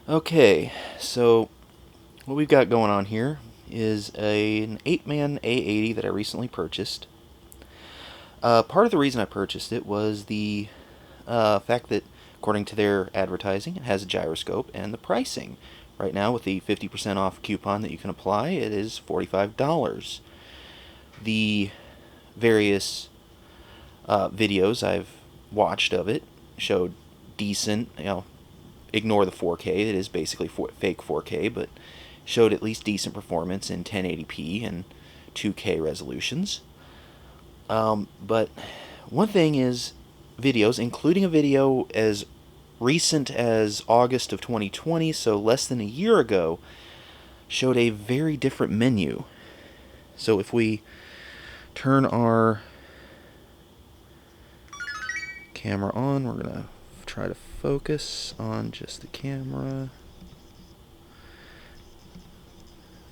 Okay, so what we've got going on here is an Apeman A80 that I recently purchased. Part of the reason I purchased it was the fact that, according to their advertising, it has a gyroscope, and the pricing. Right now, with the 50% off coupon that you can apply, it is $45. The various videos I've watched of it showed decent, ignore the 4K, it is basically fake 4K, but showed at least decent performance in 1080p and 2K resolutions. But one thing is, videos, including a video as recent as August of 2020, so less than a year ago, showed a very different menu. So if we turn our camera on, we're going to try to focus on just the camera.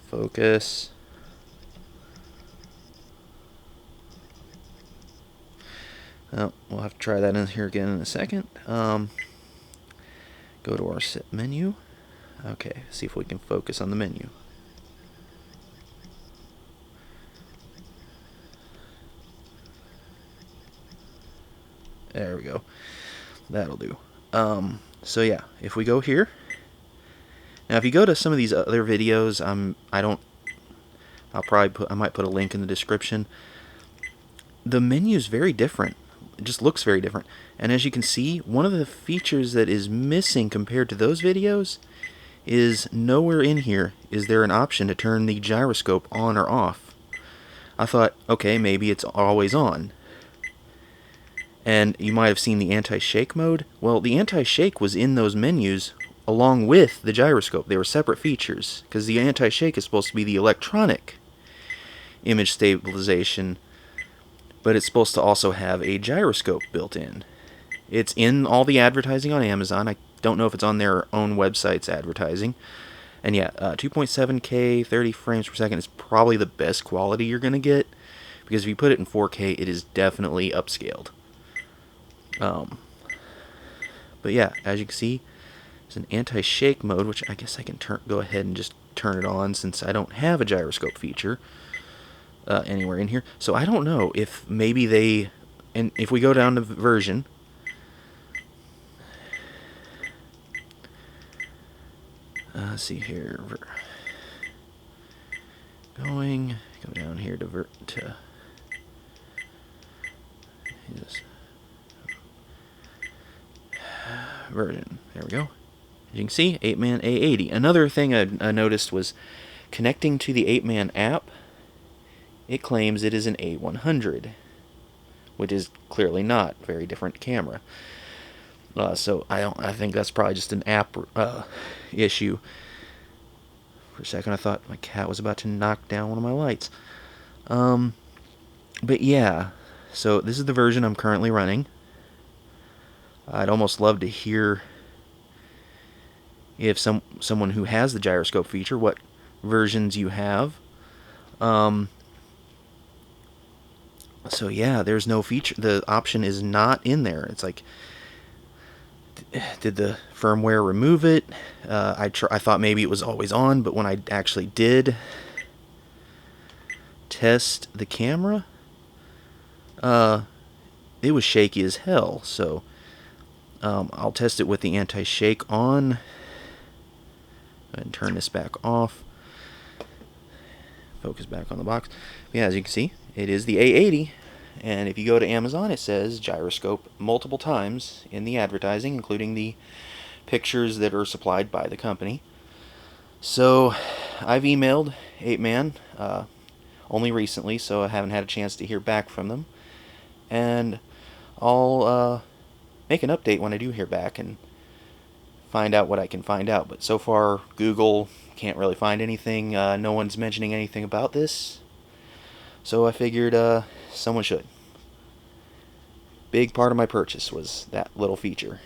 Focus. Oh, we'll have to try that in here again in a second. Go to our set menu. Okay, see if we can focus on the menu. There we go. That'll do. So yeah, if we go here. Now, if you go to some of these other videos, I might put a link in the description. The menu is very different. It just looks very different. And as you can see, one of the features that is missing compared to those videos is nowhere in here is there an option to turn the gyroscope on or off. I thought, okay, maybe it's always on. And you might have seen the anti-shake mode. Well, the anti-shake was in those menus along with the gyroscope. They were separate features, because the anti-shake is supposed to be the electronic image stabilization, but it's supposed to also have a gyroscope built in. It's in all the advertising on Amazon. I don't know if it's on their own website's advertising. And yeah, 2.7K, 30 frames per second is probably the best quality you're going to get, because if you put it in 4K, it is definitely upscaled. But yeah, as you can see, it's an anti-shake mode, which I guess I can go ahead and just turn it on, since I don't have a gyroscope feature anywhere in here. So I don't know if maybe and if we go down to version, let's see here, go down here to version. There we go. As you can see, Apeman A80. Another thing I noticed was connecting to the Apeman app. It claims it is an A100, which is clearly not. Very different camera. So I think that's probably just an app issue. For a second, I thought my cat was about to knock down one of my lights. But yeah, so this is the version I'm currently running. I'd almost love to hear if someone who has the gyroscope feature, what versions you have. So yeah, there's no feature. The option is not in there. It's like, did the firmware remove it? I thought maybe it was always on, but when I actually did test the camera, it was shaky as hell. So I'll test it with the anti-shake on. And turn this back off. Focus back on the box. Yeah, as you can see, it is the A80. And if you go to Amazon, it says gyroscope multiple times in the advertising, including the pictures that are supplied by the company. So I've emailed Apeman only recently, so I haven't had a chance to hear back from them. And I'll make an update when I do hear back and find out what I can find out. But so far, Google can't really find anything. No one's mentioning anything about this. So I figured someone should. Big part of my purchase was that little feature.